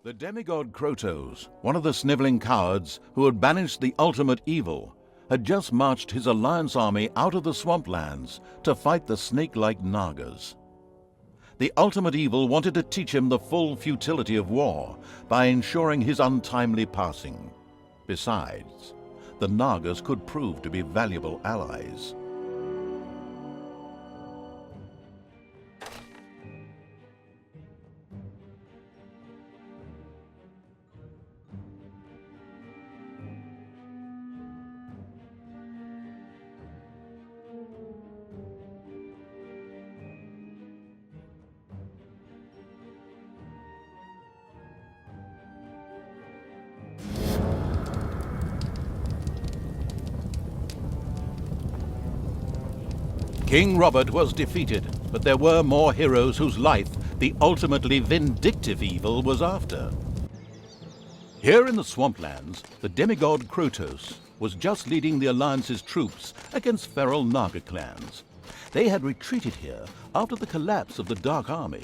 The demigod Krotos, one of the sniveling cowards who had banished the ultimate evil, had just marched his alliance army out of the swamplands to fight the snake-like Nagas. The ultimate evil wanted to teach him the full futility of war by ensuring his untimely passing. Besides, the Nagas could prove to be valuable allies. King Robert was defeated, but there were more heroes whose life the ultimately vindictive evil was after. Here in the swamplands, the demigod Krotos was just leading the Alliance's troops against feral Naga clans. They had retreated here after the collapse of the Dark Army.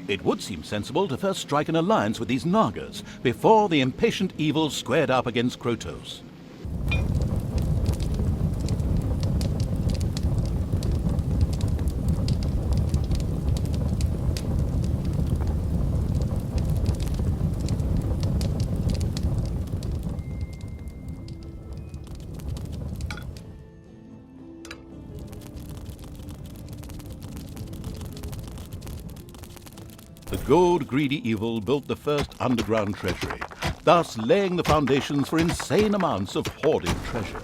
It would seem sensible to first strike an alliance with these Nagas before the impatient evil squared up against Krotos. The gold-greedy evil built the first underground treasury, thus laying the foundations for insane amounts of hoarded treasure.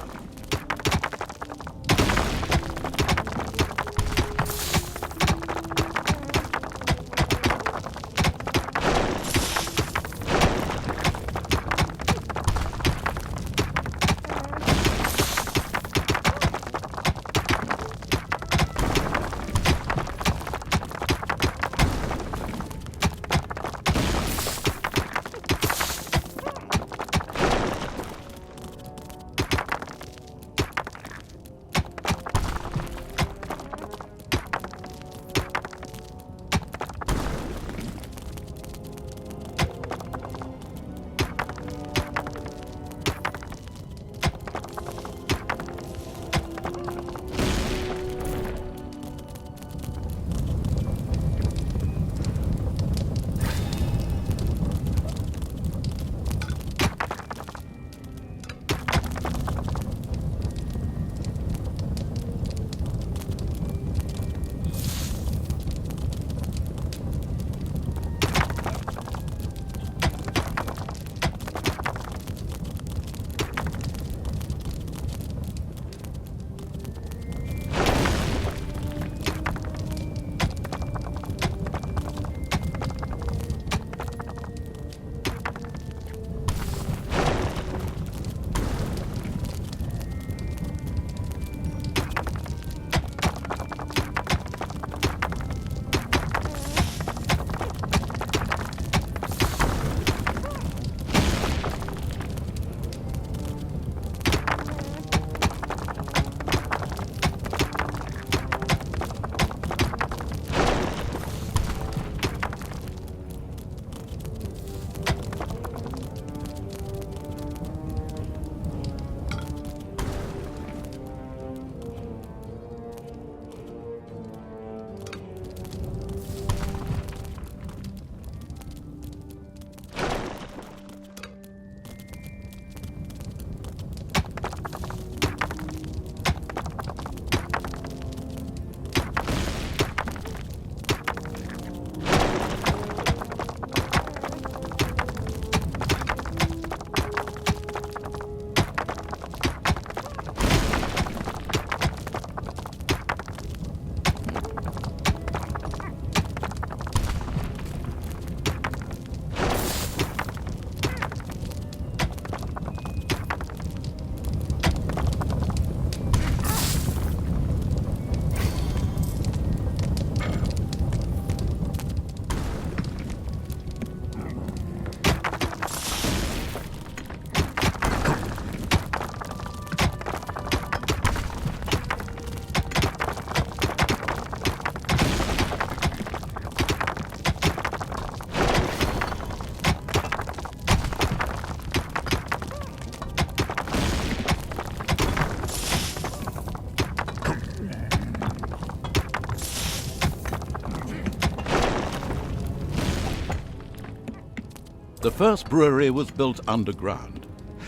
The first brewery was built underground.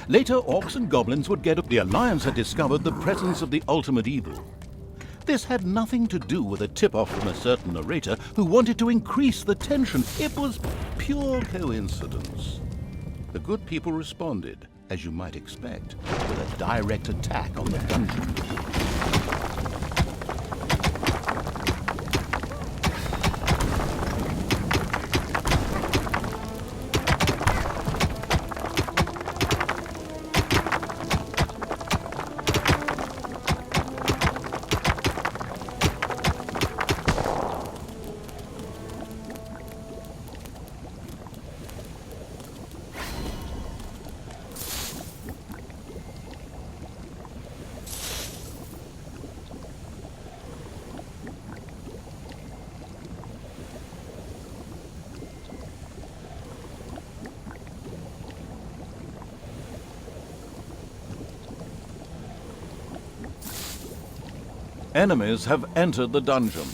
Later, orcs and goblins would get up. The Alliance had discovered the presence of the ultimate evil. This had nothing to do with a tip-off from a certain narrator who wanted to increase the tension. It was pure coincidence. The good people responded, as you might expect, with a direct attack on the dungeon. Enemies have entered the dungeon.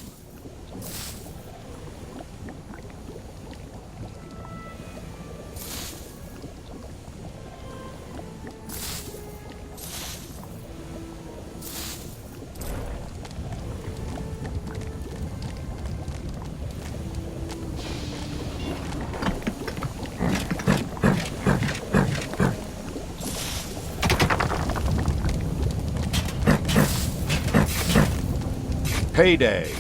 Payday.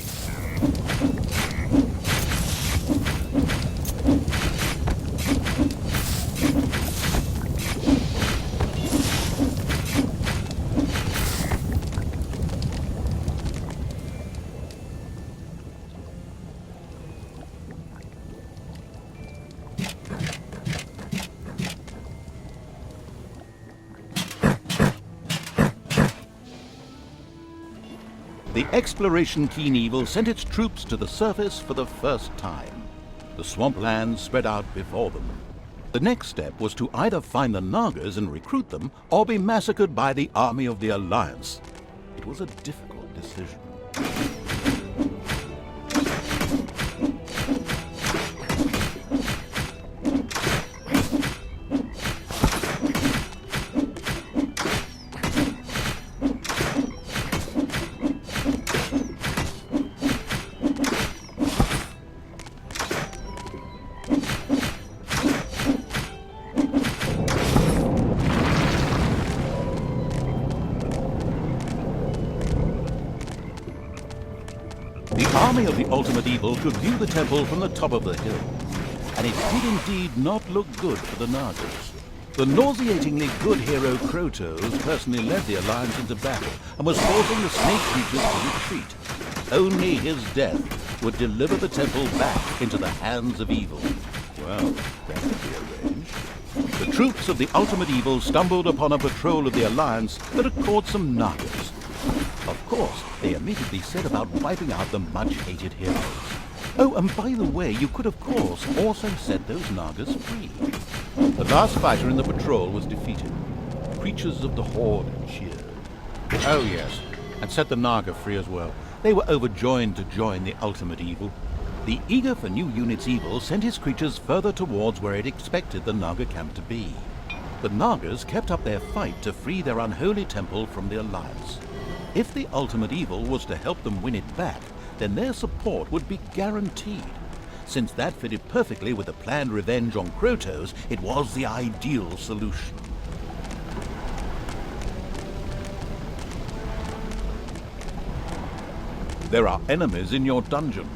The Exploration Keen Evil sent its troops to the surface for the first time. The swamplands spread out before them. The next step was to either find the Nagas and recruit them, or be massacred by the army of the Alliance. It was a difficult decision. The army of the Ultimate Evil could view the temple from the top of the hill, and it did indeed not look good for the Nagas. The nauseatingly good hero Krotos personally led the Alliance into battle and was forcing the snake creatures to retreat. Only his death would deliver the temple back into the hands of evil. Well, that could be arranged. The troops of the Ultimate Evil stumbled upon a patrol of the Alliance that had caught some Nagas. Of course, they immediately set about wiping out the much-hated heroes. Oh, and by the way, you could of course also set those Nagas free. The last fighter in the patrol was defeated. Creatures of the Horde cheered. Oh yes, and set the Naga free as well. They were overjoyed to join the Ultimate Evil. The eager for new units Evil sent his creatures further towards where it expected the Naga camp to be. The Nagas kept up their fight to free their unholy temple from the Alliance. If the Ultimate Evil was to help them win it back, then their support would be guaranteed. Since that fitted perfectly with the planned revenge on Krotos, it was the ideal solution. There are enemies in your dungeon.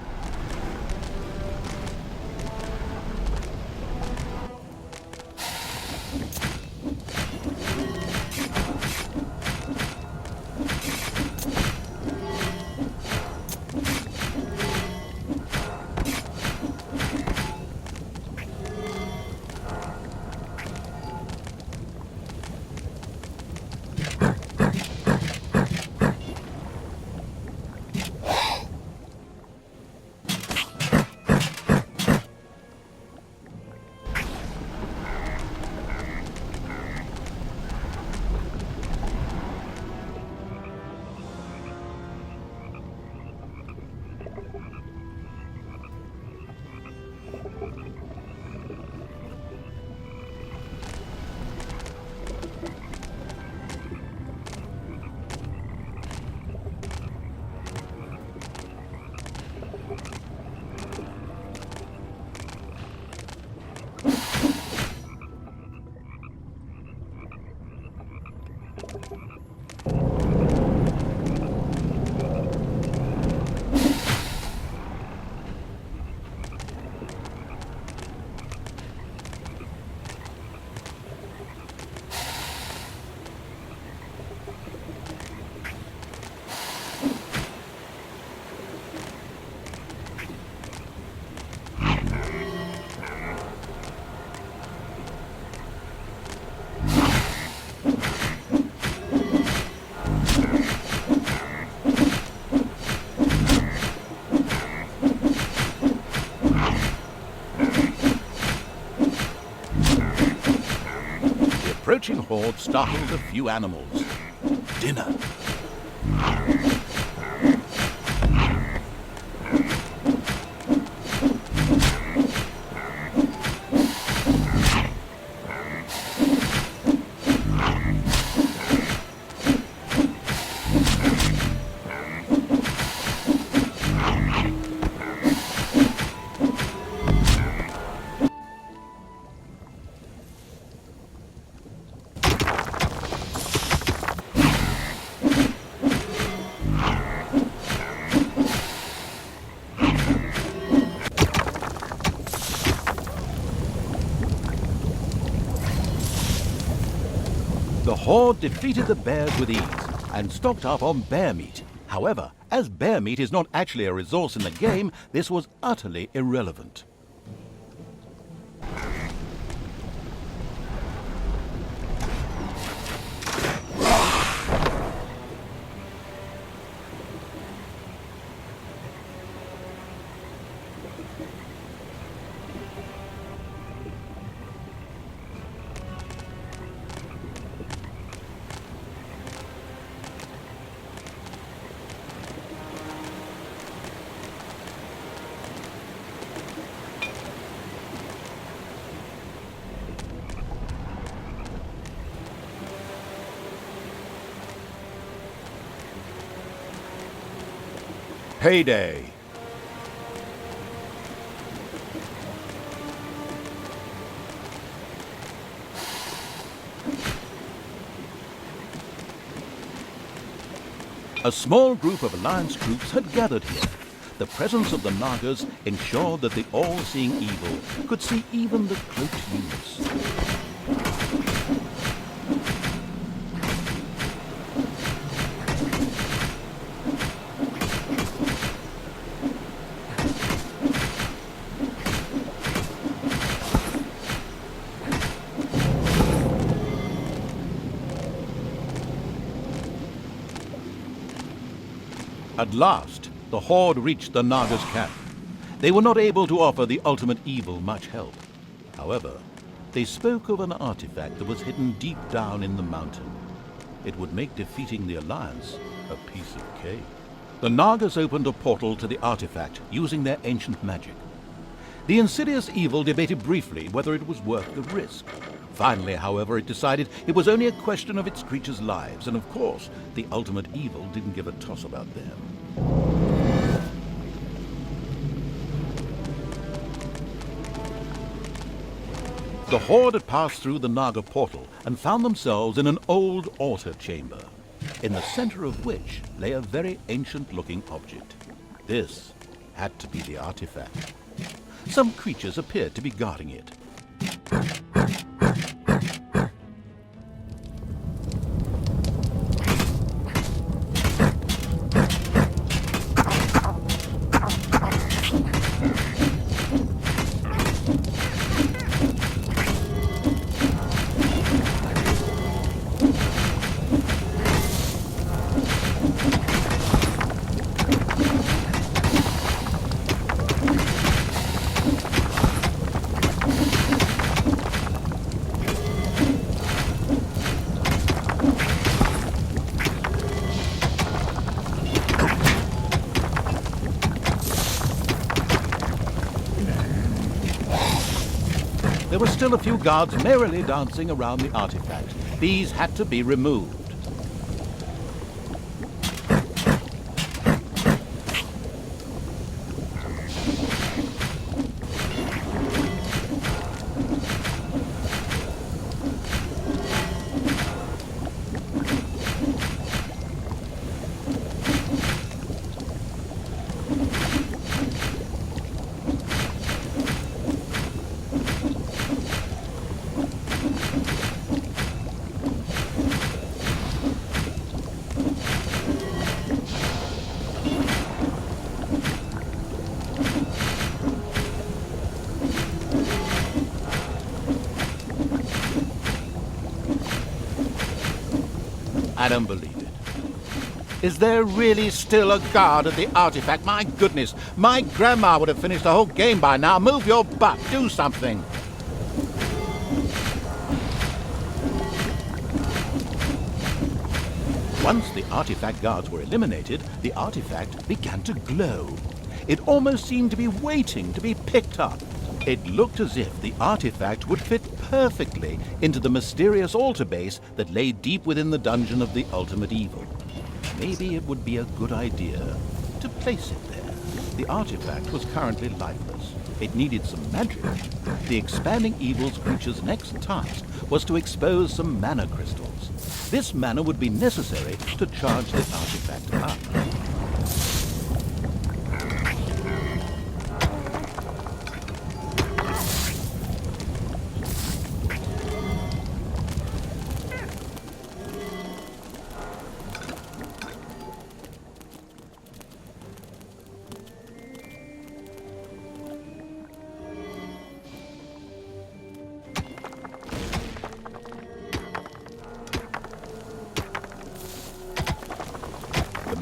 approaching horde startled a few animals. Dinner. The horde defeated the bears with ease and stocked up on bear meat. However, as bear meat is not actually a resource in the game, this was utterly irrelevant. Payday! A small group of Alliance troops had gathered here. The presence of the Nagas ensured that the all-seeing evil could see even the cloaked units. At last, the horde reached the Nagas' camp. They were not able to offer the ultimate evil much help. However, they spoke of an artifact that was hidden deep down in the mountain. It would make defeating the Alliance a piece of cake. The Nagas opened a portal to the artifact using their ancient magic. The insidious evil debated briefly whether it was worth the risk. Finally, however, it decided it was only a question of its creatures' lives, and of course, the ultimate evil didn't give a toss about them. The horde had passed through the Naga portal and found themselves in an old altar chamber, in the center of which lay a very ancient-looking object. This had to be the artifact. Some creatures appeared to be guarding it. There were still a few guards merrily dancing around the artifact. These had to be removed. I don't believe it. Is there really still a guard at the artifact? My goodness, my grandma would have finished the whole game by now. Move your butt, do something. Once the artifact guards were eliminated, the artifact began to glow. It almost seemed to be waiting to be picked up. It looked as if the artifact would fit perfectly into the mysterious altar base that lay deep within the dungeon of the ultimate evil. Maybe it would be a good idea to place it there. The artifact was currently lifeless. It needed some magic. The expanding evil's creature's next task was to expose some mana crystals. This mana would be necessary to charge the artifact up.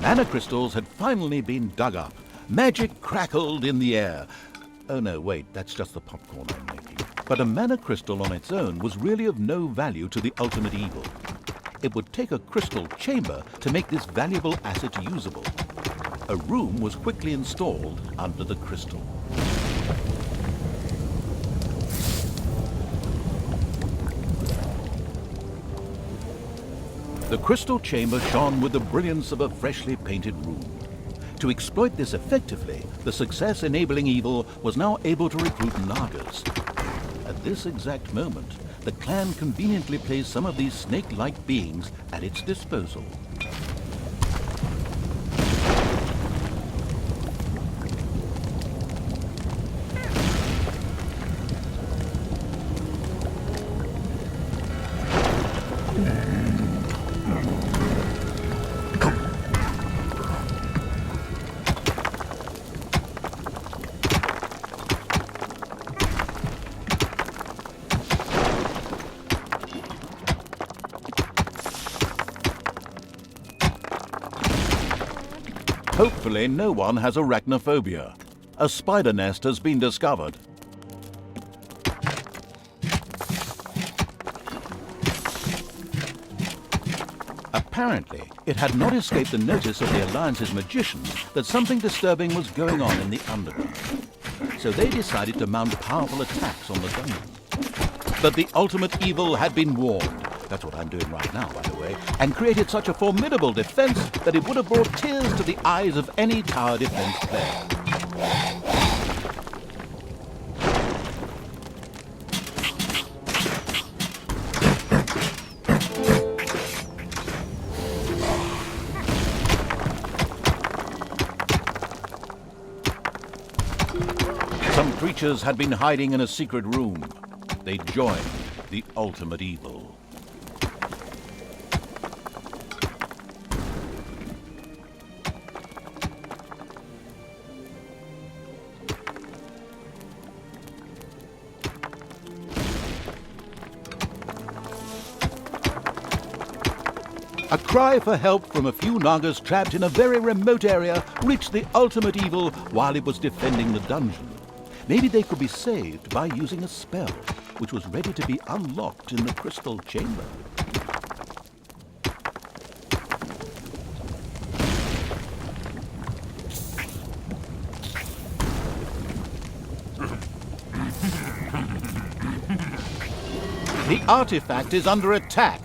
Mana crystals had finally been dug up. Magic crackled in the air. Oh no, wait, that's just the popcorn I'm making. But a mana crystal on its own was really of no value to the ultimate evil. It would take a crystal chamber to make this valuable asset usable. A room was quickly installed under the crystal. The crystal chamber shone with the brilliance of a freshly painted room. To exploit this effectively, the success-enabling evil was now able to recruit Nagas. At this exact moment, the clan conveniently placed some of these snake-like beings at its disposal. Hopefully, no one has arachnophobia. A spider nest has been discovered. Apparently, it had not escaped the notice of the Alliance's magicians that something disturbing was going on in the underground. So they decided to mount powerful attacks on the dungeon. But the ultimate evil had been warned. That's what I'm doing right now, by the way, and created such a formidable defense that it would have brought tears to the eyes of any tower defense player. Some creatures had been hiding in a secret room. They joined the ultimate evil. A cry for help from a few Nagas trapped in a very remote area reached the ultimate evil while it was defending the dungeon. Maybe they could be saved by using a spell, which was ready to be unlocked in the crystal chamber. The artifact is under attack.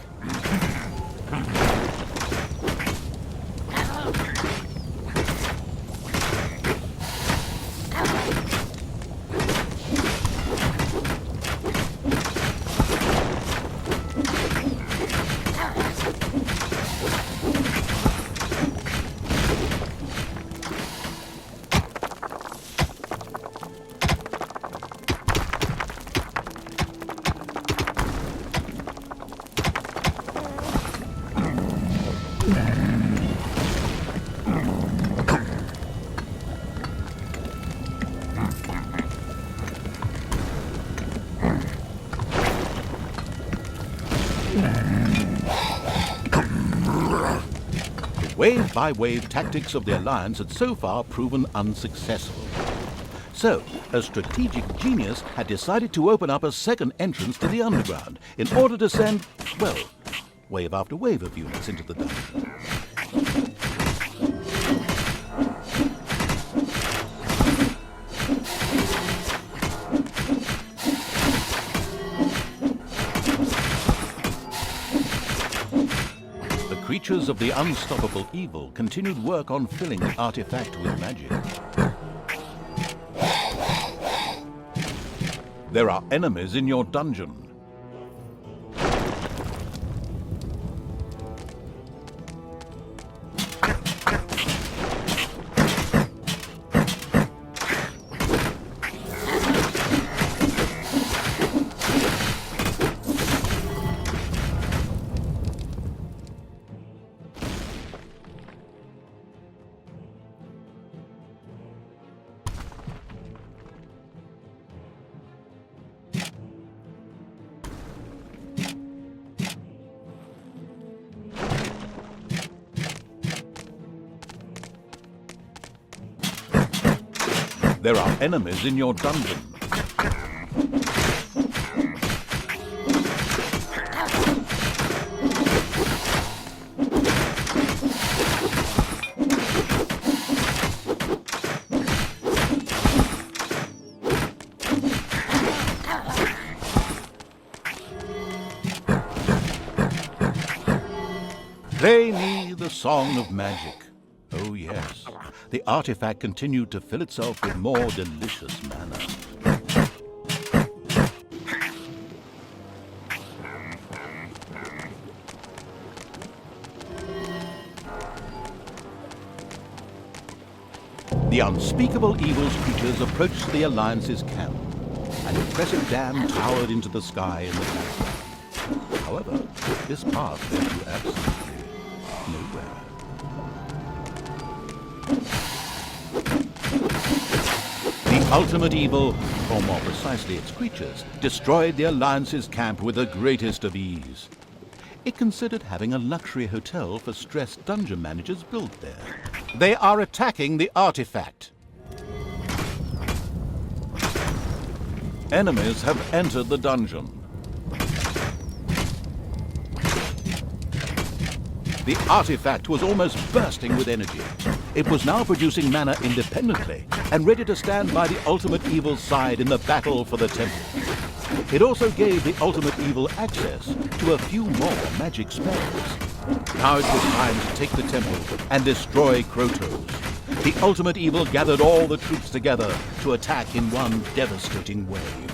Wave-by-wave tactics of the Alliance had so far proven unsuccessful. So, a strategic genius had decided to open up a second entrance to the underground in order to send, well, wave after wave of units into the dungeon. The creatures of the unstoppable evil continued work on filling the artifact with magic. There are enemies in your dungeon. There are enemies in your dungeon. Play me the song of magic. Oh yes, the artifact continued to fill itself with more delicious mana. The unspeakable evil's creatures approached the Alliance's camp. An impressive dam towered into the sky in the background. However, this path led to absolutely nowhere. The ultimate evil, or more precisely its creatures, destroyed the Alliance's camp with the greatest of ease. It considered having a luxury hotel for stressed dungeon managers built there. They are attacking the artifact. Enemies have entered the dungeon. The artifact was almost bursting with energy. It was now producing mana independently and ready to stand by the ultimate evil's side in the battle for the temple. It also gave the ultimate evil access to a few more magic spells. Now it was time to take the temple and destroy Krotos. The ultimate evil gathered all the troops together to attack in one devastating wave.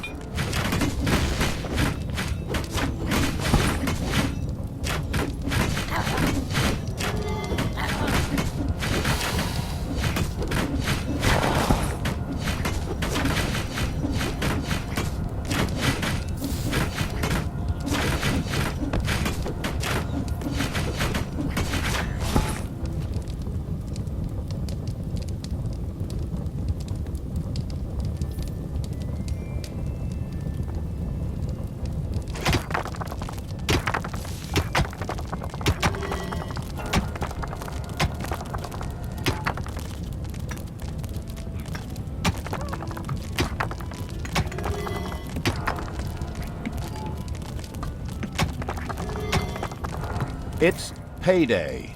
It's payday.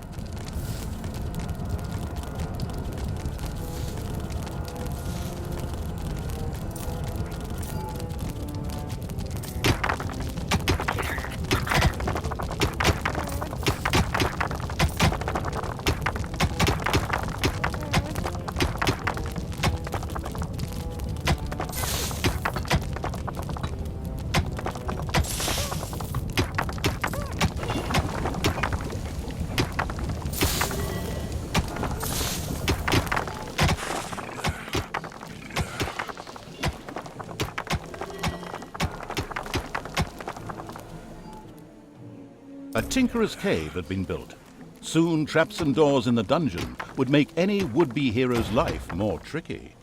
A tinkerer's cave had been built. Soon, traps and doors in the dungeon would make any would-be hero's life more tricky.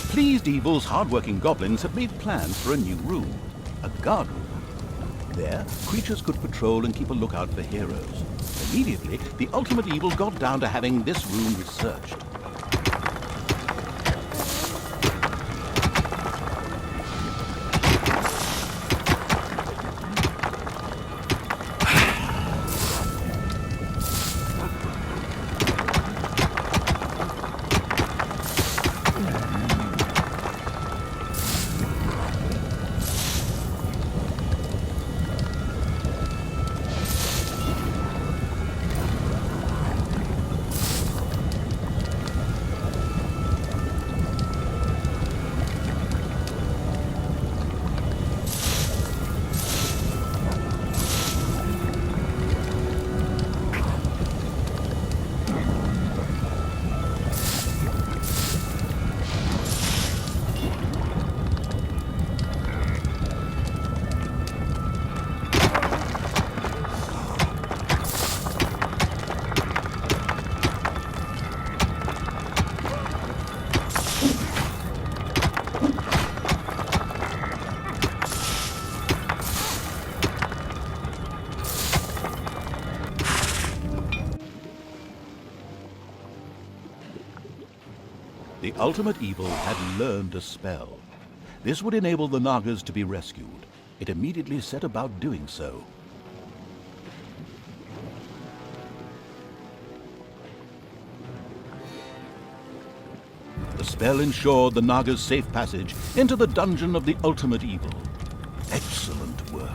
Pleased Evil's hard-working goblins had made plans for a new room, a guard room. There, creatures could patrol and keep a lookout for heroes. Immediately, the Ultimate Evil got down to having this room researched. The Ultimate Evil had learned a spell. This would enable the Nagas to be rescued. It immediately set about doing so. The spell ensured the Nagas' safe passage into the dungeon of the Ultimate Evil. Excellent work.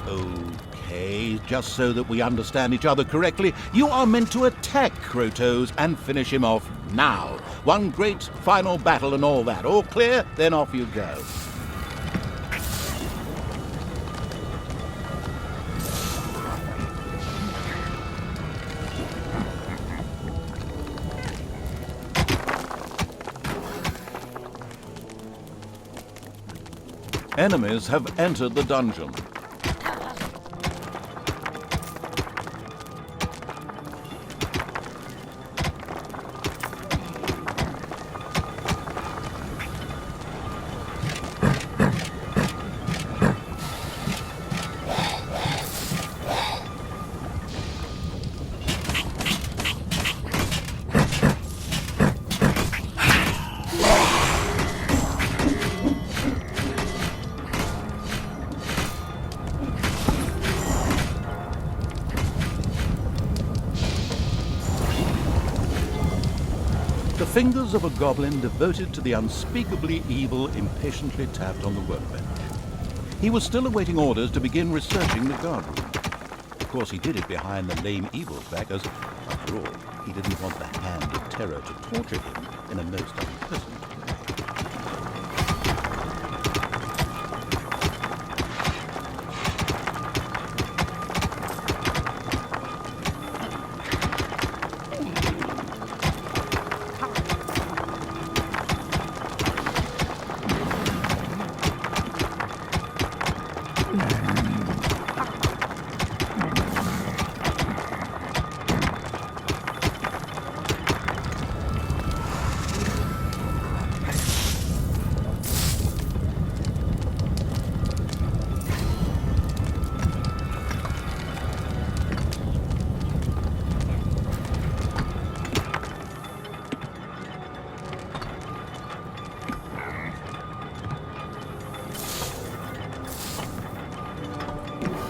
Okay, just so that we understand each other correctly, you are meant to attack Krotos and finish him off now. One great final battle and all that. All clear? Then off you go. Enemies have entered the dungeon. The fingers of a goblin devoted to the unspeakably evil impatiently tapped on the workbench. He was still awaiting orders to begin researching the guard room. Of course, he did it behind the lame Evil's back, as, after all, he didn't want the Hand of Terror to torture him in a most unpleasant way.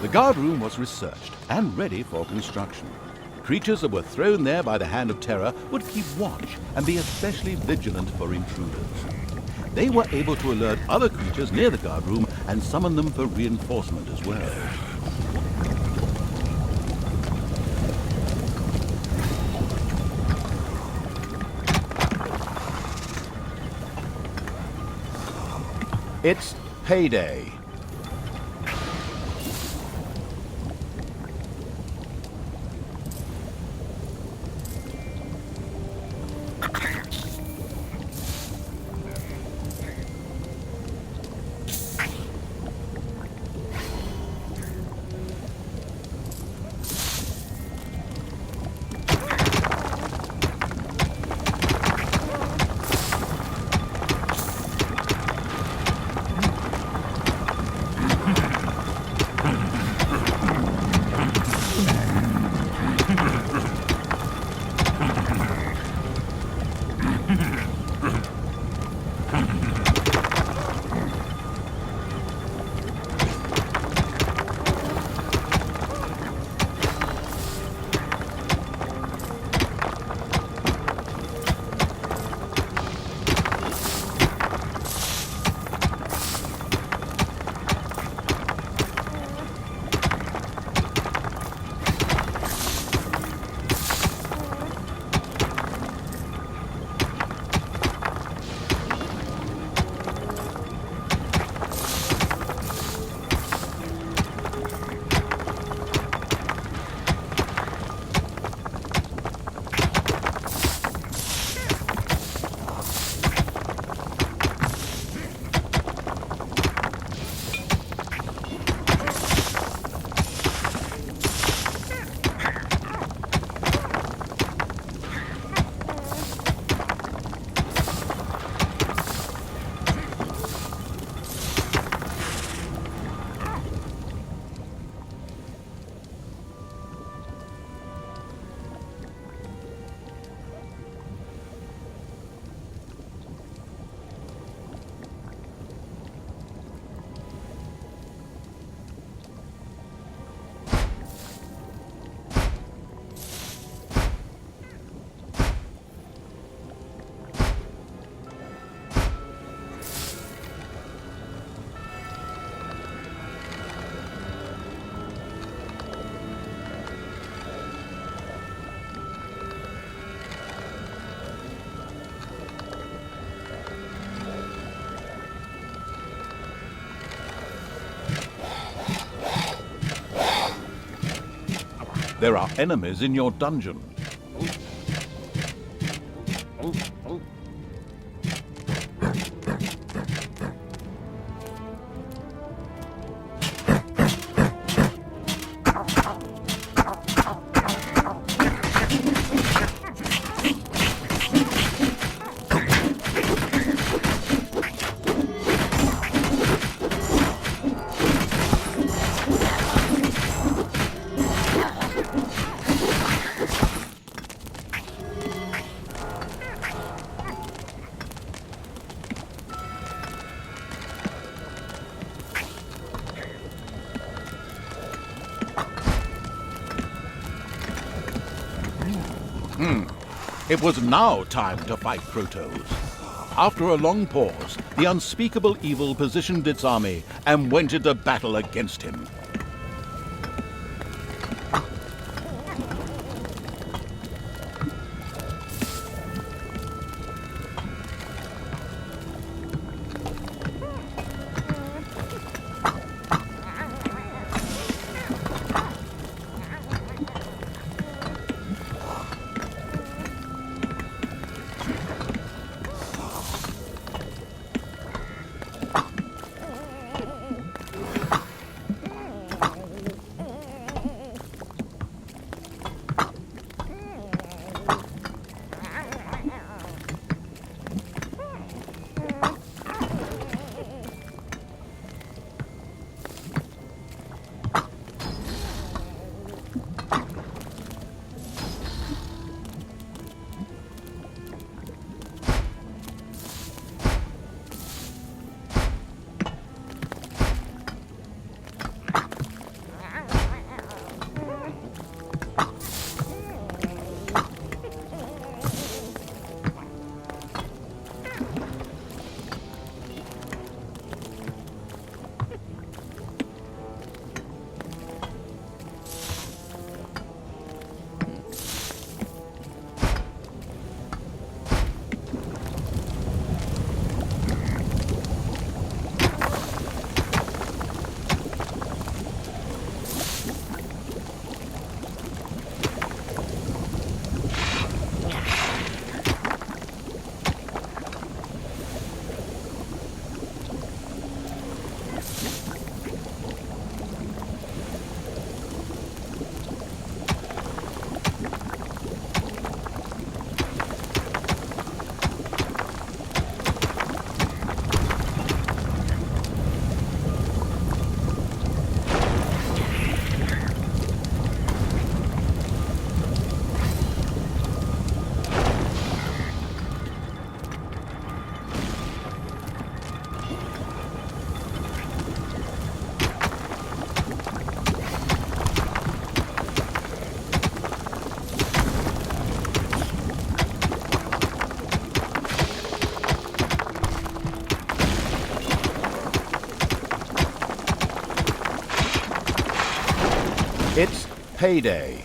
The guard room was researched and ready for construction. Creatures that were thrown there by the Hand of Terror would keep watch and be especially vigilant for intruders. They were able to alert other creatures near the guard room and summon them for reinforcement as well. It's payday. There are enemies in your dungeon. It was now time to fight Protoss. After a long pause, the unspeakable evil positioned its army and went into battle against him. It's payday.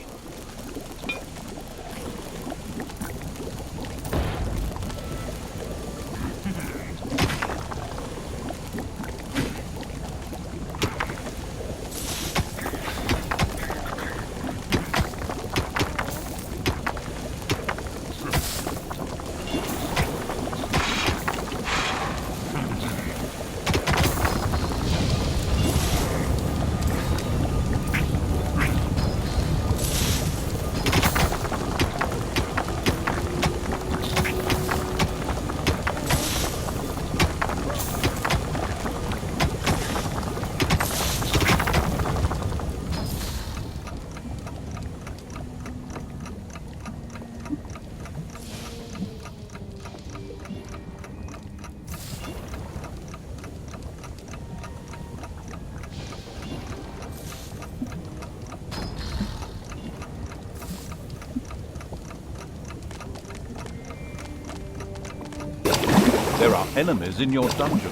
There are enemies in your dungeon.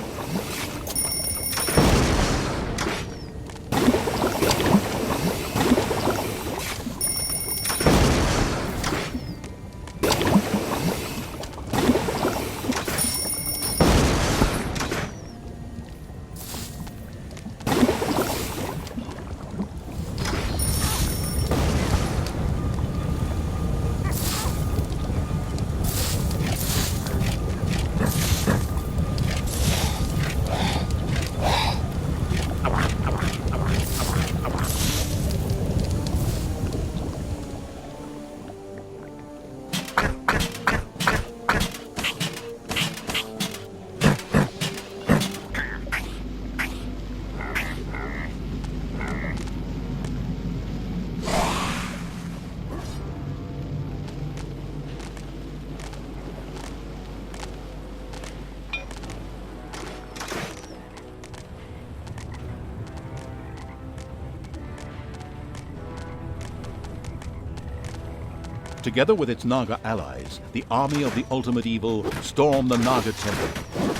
Together with its Naga allies, the army of the ultimate evil stormed the Naga temple.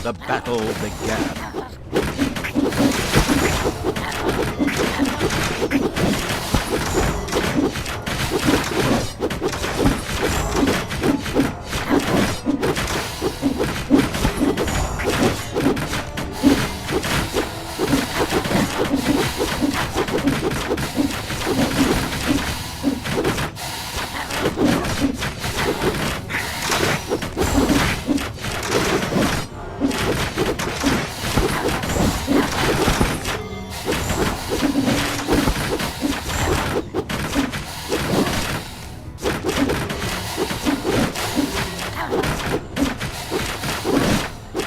The battle began.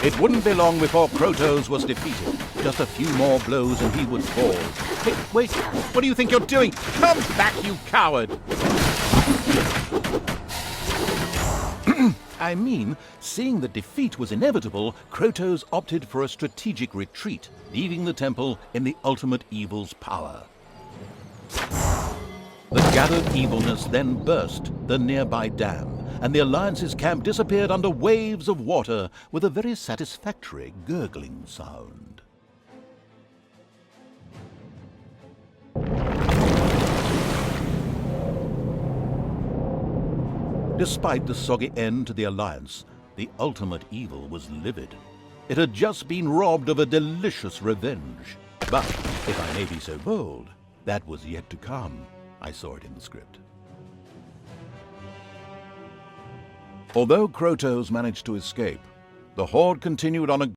It wouldn't be long before Krotos was defeated. Just a few more blows and he would fall. Hey, wait, what do you think you're doing? Come back, you coward! I mean, seeing that defeat was inevitable, Krotos opted for a strategic retreat, leaving the temple in the ultimate evil's power. The gathered evilness then burst the nearby dam, and the Alliance's camp disappeared under waves of water with a very satisfactory gurgling sound. Despite the soggy end to the Alliance, the ultimate evil was livid. It had just been robbed of a delicious revenge. But, if I may be so bold, that was yet to come. I saw it in the script. Although Krotos managed to escape, the Horde continued on a